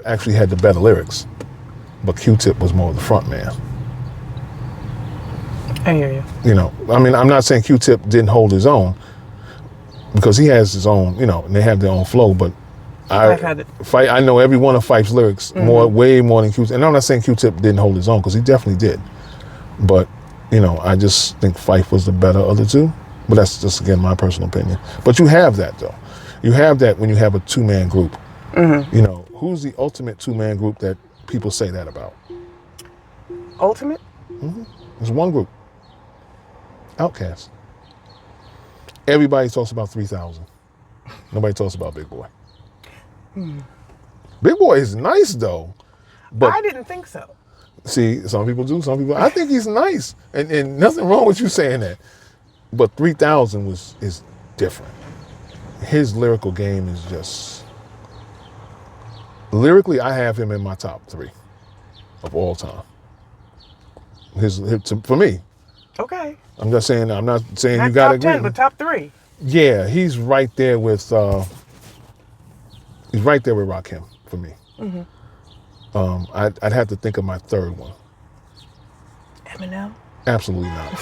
Actually had the better lyrics, but Q-Tip was more of the front man. I hear you. You know, I mean, I'm not saying Q-Tip didn't hold his own, because he has his own, you know, and they have their own flow, but I know every one of Fife's lyrics way more than Q-Tip. And I'm not saying Q-Tip didn't hold his own, because he definitely did. But, you know, I just think Fife was the better of the two. But that's just, again, my personal opinion. But you have that, though. You have that when you have a two-man group. You know, who's the ultimate two-man group that people say that about? Ultimate? There's one group. Outkast. Everybody talks about 3000. Nobody talks about Big Boy. Big Boy is nice, though. But I didn't think so. see, some people do, some people. I think he's nice, and nothing wrong with you saying that. But 3000 is different. His lyrical game is just lyrically. I have him in my top 3 of all time. For me. Okay. I'm just saying. I'm not saying Not you got to top agree. 10, but top 3. Yeah, he's right there with. He's right there with Rakim for me. I'd have to think of my third one. Eminem? Absolutely not.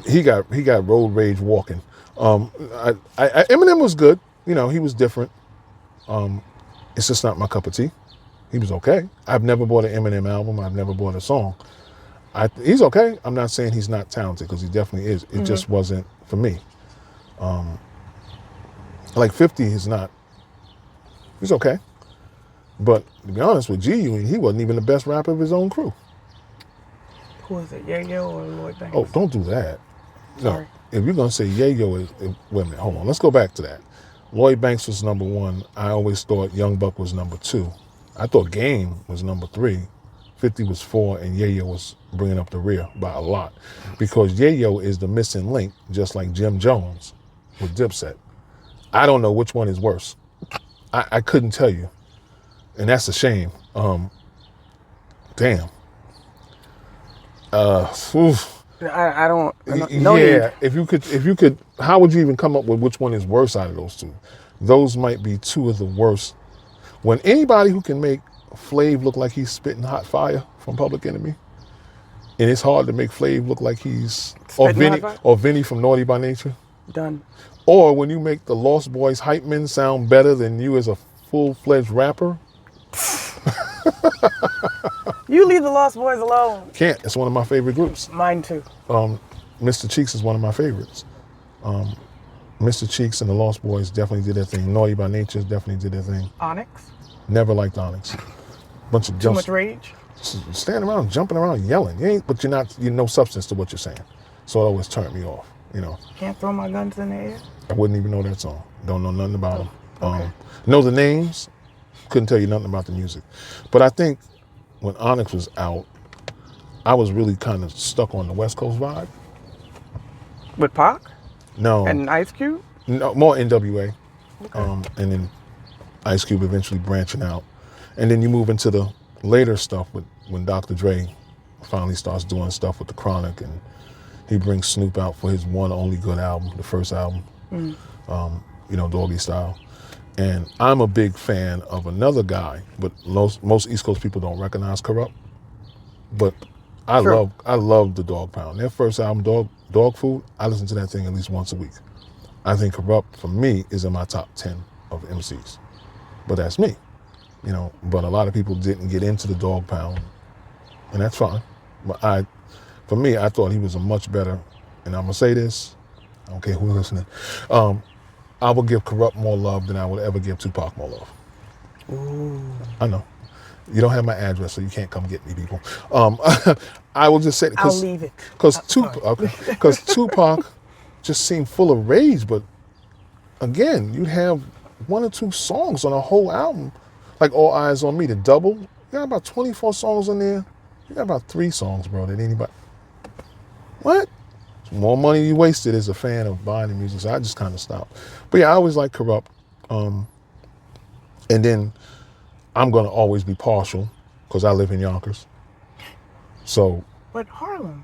He got road rage walking. Eminem was good. You know, he was different. It's just not my cup of tea. He was okay. I've never bought an Eminem album. I've never bought a song. He's okay. I'm not saying he's not talented, because he definitely is. It just wasn't for me. Like 50 is not. He's okay. But to be honest with G, he wasn't even the best rapper of his own crew. Who is it, Yayo or Lloyd Banks? Oh, don't do that. Sorry. No, if you're going to say Yayo wait a minute, hold on. Let's go back to that. Lloyd Banks was number 1. I always thought Young Buck was number 2. I thought Game was number 3. 50 was 4, and Yayo was bringing up the rear by a lot. Because Yayo is the missing link, just like Jim Jones with Dipset. I don't know which one is worse. I couldn't tell you. And that's a shame. Damn. I don't. No yeah, need. if you could, how would you even come up with which one is worse out of those two? Those might be two of the worst. When anybody who can make Flav look like he's spitting hot fire from Public Enemy, and it's hard to make Flav look like he's Vinny from Naughty by Nature. Done. Or when you make the Lost Boys hype men sound better than you as a full-fledged rapper. You leave the Lost Boys alone. Can't. It's one of my favorite groups. Mine too. Mr. Cheeks is one of my favorites. Mr. Cheeks and the Lost Boys definitely did their thing. Naughty by Nature definitely did their thing. Onyx? Never liked Onyx. Bunch of Too much rage? Standing around, jumping around, yelling. You're no substance to what you're saying. So it always turned me off, you know. Can't throw my guns in the air? I wouldn't even know that song. Don't know nothing about them. Okay. Know the names, couldn't tell you nothing about the music. But I think when Onyx was out, I was really kind of stuck on the West Coast vibe. With Pac? No. And Ice Cube? No, more NWA. Okay. And then Ice Cube eventually branching out. And then you move into the later stuff when Dr. Dre finally starts doing stuff with the Chronic, and he brings Snoop out for his one only good album, the first album, Doggy Style. And I'm a big fan of another guy, but most East Coast people don't recognize Corrupt. But I love the Dog Pound. Their first album, Dog Food, I listen to that thing at least once a week. I think Corrupt, for me, is in my top 10 of MCs. But that's me, you know. But a lot of people didn't get into the Dog Pound, and that's fine. But for me, I thought he was a much better, and I'm gonna say this, I don't care who's listening, I would give Corrupt more love than I would ever give Tupac more love. Ooh. I know. You don't have my address, so you can't come get me, people. I will just say, I'll leave it. Because Tupac just seemed full of rage, but again, you'd have 1 or 2 songs on a whole album, like All Eyes on Me, the double. You got about 24 songs on there. You got about 3 songs, bro, that anybody. What? More money you wasted as a fan of buying the music, so I just kind of stopped. But yeah, I always like Corrupt. And then I'm going to always be partial because I live in Yonkers. So. But Harlem.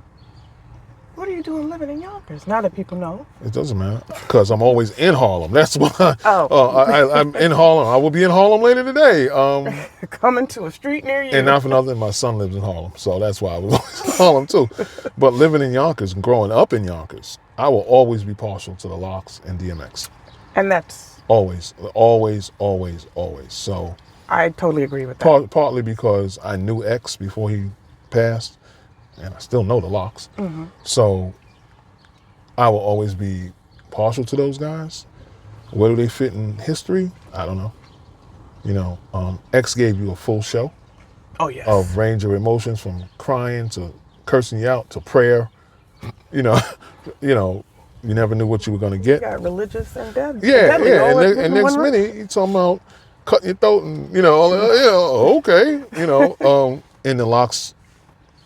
What are you doing living in Yonkers? Now that people know. It doesn't matter because I'm always in Harlem. That's why Oh. I'm in Harlem. I will be in Harlem later today. Coming to a street near you. And not for nothing, my son lives in Harlem, so that's why I was always in Harlem too. But living in Yonkers and growing up in Yonkers, I will always be partial to the Locks and DMX. And that's... Always, always, always, always. So I totally agree with that. partly because I knew X before he passed, and I still know the Locks. Mm-hmm. So I will always be partial to those guys. Where do they fit in history? I don't know. You know, X gave you a full show. Oh, yes. Of range of emotions, from crying to cursing you out to prayer. You know, you never knew what you were going to get. You got religious and deadly. Yeah, deadly, yeah. And next minute, you talking about cutting your throat and, okay. And the Locks,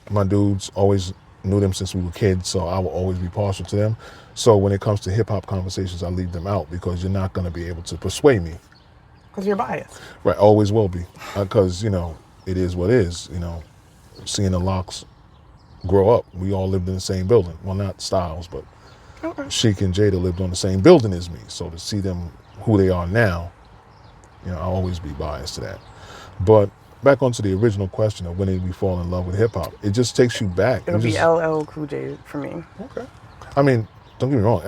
my dudes, always knew them since we were kids, so I will always be partial to them. So when it comes to hip-hop conversations, I leave them out because you're not going to be able to persuade me. Because you're biased. Right, always will be. Because, it is what it is. Seeing the Locks grow up, we all lived in the same building. Well, not Styles, but Sheik and Jada lived on the same building as me. So to see them who they are now, I'll always be biased to that. But back onto the original question of when did we fall in love with hip-hop, it just takes you back. It'll be LL Cool J for me. Okay. I mean, don't get me wrong,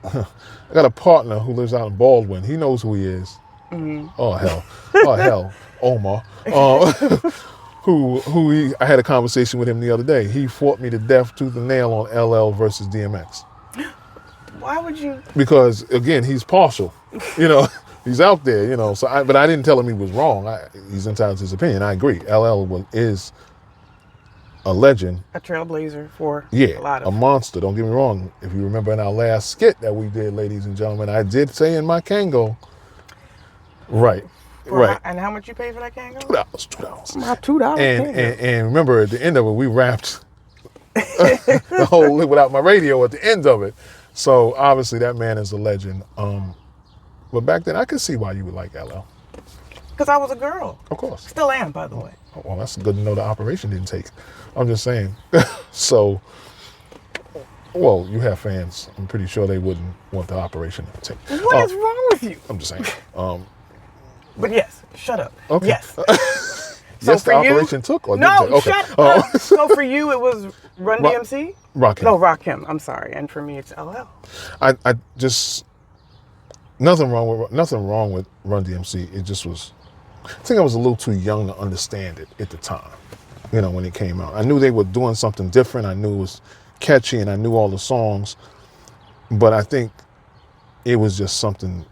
I got a partner who lives out in Baldwin. He knows who he is. Mm-hmm. Oh hell, Omar. I had a conversation with him the other day. He fought me to death tooth and nail on LL versus DMX. Why would you? Because again, he's partial. He's out there. But I didn't tell him he was wrong. He's entitled to his opinion. I agree. LL is a legend. A trailblazer for a lot of... a monster. Don't get me wrong. If you remember in our last skit that we did, ladies and gentlemen, I did say in my Kango. Right. Right. And how much you pay for that Kango? $2. My $2 and remember, at the end of it, we rapped the whole Without My Radio at the end of it. So obviously that man is a legend. But back then, I could see why you would like LL. Because I was a girl. Of course. Still am, by the way. Well, that's good to know the operation didn't take. I'm just saying. So, well, you have fans. I'm pretty sure they wouldn't want the operation to take. What is wrong with you? I'm just saying. But yes, shut up. Okay. Yes. So yes, the operation took or no, didn't take? Okay. Shut up. So for you, it was Run DMC? Rakim. No, Rakim. I'm sorry. And for me, it's LL. I just nothing wrong with Run DMC. It just was. I think I was a little too young to understand it at the time. When it came out, I knew they were doing something different. I knew it was catchy, and I knew all the songs. But I think it was just something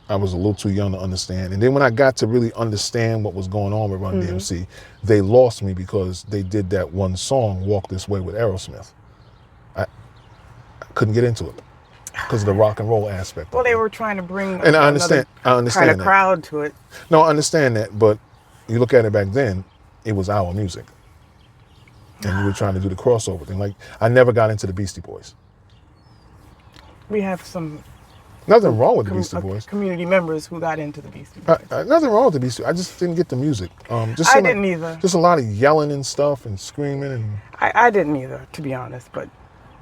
I was a little too young to understand. And then when I got to really understand what was going on with Run DMC, they lost me because they did that one song, Walk This Way, with Aerosmith. I couldn't get into it because of the rock and roll aspect. Well, they were trying to bring and I understand kind of crowd to it. No, I understand that, but you look at it back then, it was our music. And you were trying to do the crossover thing. Like, I never got into the Beastie Boys. We have some... Nothing wrong with the Beastie Boys. Community members who got into the Beastie Boys. Nothing wrong with the Beastie Boys. I just didn't get the music. I didn't either. Just a lot of yelling and stuff and screaming. And I didn't either, to be honest. But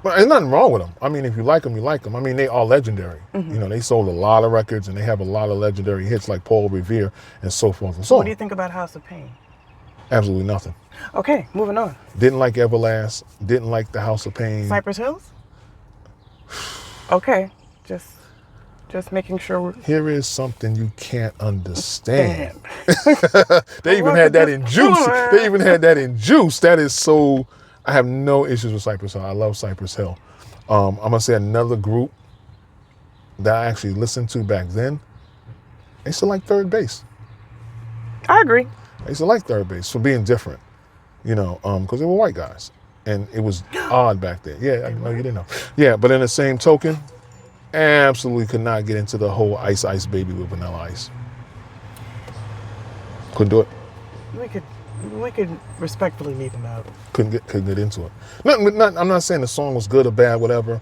there's nothing wrong with them. I mean, if you like them, you like them. I mean, they are legendary. They sold a lot of records and they have a lot of legendary hits like Paul Revere and so forth and so on. What do you think about House of Pain? Absolutely nothing. Okay, moving on. Didn't like Everlast. Didn't like the House of Pain. Cypress Hills? Okay, just making sure. Here is something you can't understand. They even had that in Juice. That is so. I have no issues with Cypress Hill. I love Cypress Hill. I'm gonna say another group that I actually listened to back then. I used to like Third Base. I agree. I used to like Third Base for being different, because they were white guys, and it was odd back then. Yeah, I know you didn't know. Yeah, but in the same token, absolutely could not get into the whole Ice Ice Baby with Vanilla Ice. Couldn't do it. We could respectfully leave them out. Couldn't get into it. I'm not saying the song was good or bad, whatever.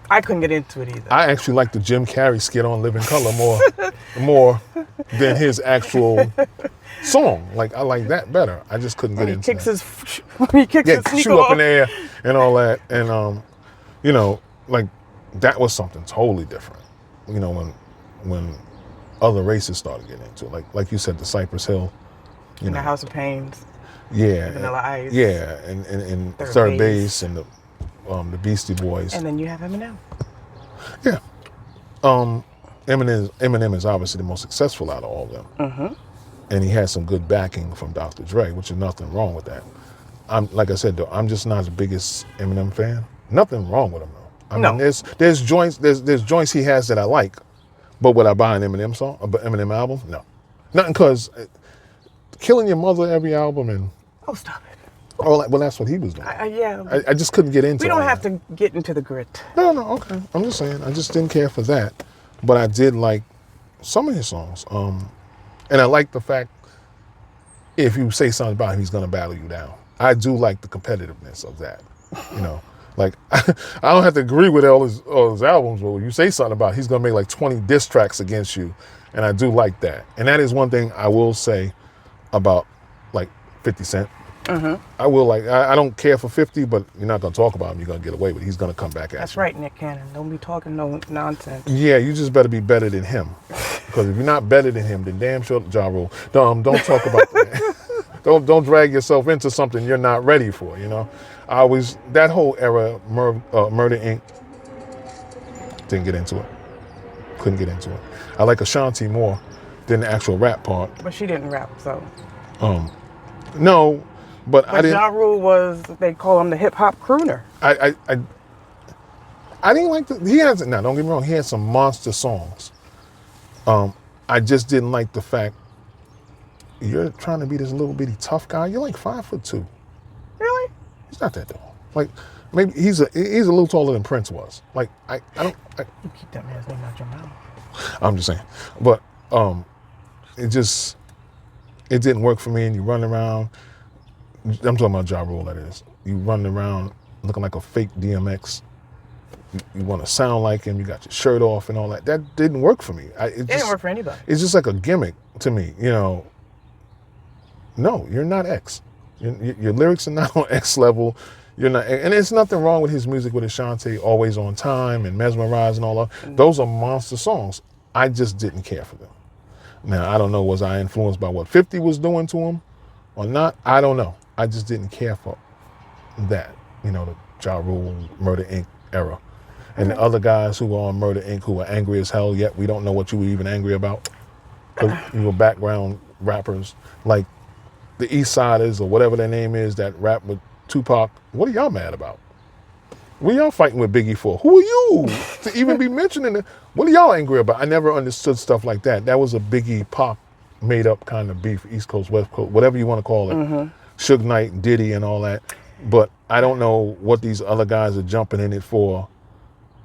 I couldn't get into it either. I actually like the Jim Carrey skit on Living Color more than his actual song. Like, I like that better. I just couldn't get into it. He kicks his sneaker shoe up in the air. and all that. And you know, like that was something totally different. You know, when other races started getting into it, like you said, the Cypress Hill, you In the know, House of Pains, yeah, Vanilla Ice, yeah, and Third Third Base. Base and the Beastie Boys, And then you have Eminem. yeah. Eminem is obviously the most successful out of all of them, and he has some good backing from Dr. Dre, which is nothing wrong with that. Like I said though, I'm just not the biggest Eminem fan. Nothing wrong with him though. I mean, No. there's joints he has that I like, but would I buy an Eminem song, an Eminem album? No, nothing, because killing your mother every album and Oh, stop it. all that. Well, that's what he was doing. Yeah. I just couldn't get into. We don't all have that. to get into the grit. No, okay. I'm just saying, I just didn't care for that, but I did like some of his songs. And I like the fact if you say something about him, he's gonna battle you down. I do like the competitiveness of that. You know, like I don't have to agree with all his albums, but when you say something about it, he's gonna make like 20 diss tracks against you, and I do like that. And that is one thing I will say about like 50 Cent. I will like. I don't care for 50, but you're not gonna talk about him. You're gonna get away with it. He's gonna come back at That's you. right, Nick Cannon. Don't be talking no nonsense. Yeah, you just better be better than him. Because if you're not better than him, then damn sure Ja Rule. Don't talk about that. Don't drag yourself into something you're not ready for. You know, that whole era, Murder Inc. Didn't get into it. Couldn't get into it. I like Ashanti more than the actual rap part. But she didn't rap, so. No, but I But didn't. Ja Rule was, they call him the hip hop crooner. I didn't like he has. Now, don't get me wrong. He had some monster songs. I just didn't like the fact you're trying to be this little bitty tough guy. You're like 5'2". Really? He's not that tall. Like maybe he's a little taller than Prince was. Like I don't. You keep that man's name out your mouth. I'm just saying, but it didn't work for me. And you run around. I'm talking about Ja Rule. That is, you run around looking like a fake DMX. You want to sound like him. You got your shirt off and all that. That didn't work for me. It didn't work for anybody. It's just like a gimmick to me. You know. No, you're not X. Your lyrics are not on X level. You're not, and there's nothing wrong with his music with Ashanti, Always on Time and Mesmerize and all that. Those are monster songs. I just didn't care for them. Now, I don't know, was I influenced by what 50 was doing to him or not? I don't know. I just didn't care for that, you know, the Ja Rule, Murder Inc. era. And the other guys who were on Murder Inc. who were angry as hell, yet we don't know what you were even angry about. Because you were background rappers like the East Siders or whatever their name is that rap with Tupac. What are y'all mad about? What are y'all fighting with Biggie for? Who are you to even be mentioning it? What are y'all angry about? I never understood stuff like that. That was a Biggie Pac made up kind of beef, East Coast, West Coast, whatever you want to call it. Suge Knight, Diddy and all that. But I don't know what these other guys are jumping in it for.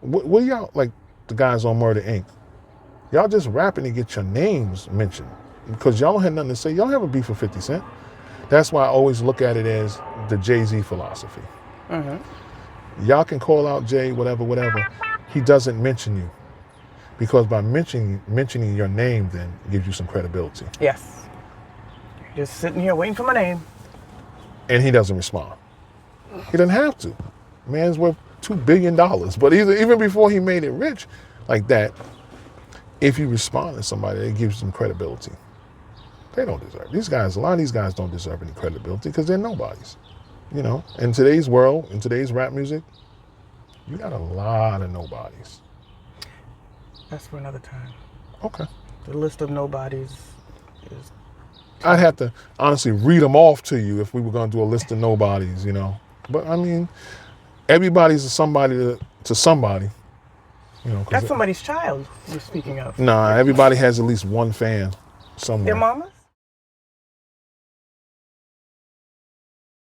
What are y'all, like the guys on Murder Inc.? Y'all just rapping to get your names mentioned. Because y'all don't have nothing to say. Y'all have a beef with 50 Cent. That's why I always look at it as the Jay-Z philosophy. Y'all can call out Jay, whatever. He doesn't mention you. Because by mentioning your name then gives you some credibility. Yes. You're just sitting here waiting for my name. And he doesn't respond. He doesn't have to. Man's worth $2 billion. But even before he made it rich like that, if you respond to somebody, it gives them credibility. They don't deserve it. A lot of these guys don't deserve any credibility because they're nobodies. You know, in today's world, in today's rap music, you got a lot of nobodies. That's for another time. Okay. The list of nobodies is... I'd have to honestly read them off to you if we were going to do a list of nobodies, you know. But I mean, everybody's somebody to somebody. You know, That's somebody's child you're speaking of. Nah, everybody has at least one fan somewhere. Their mama?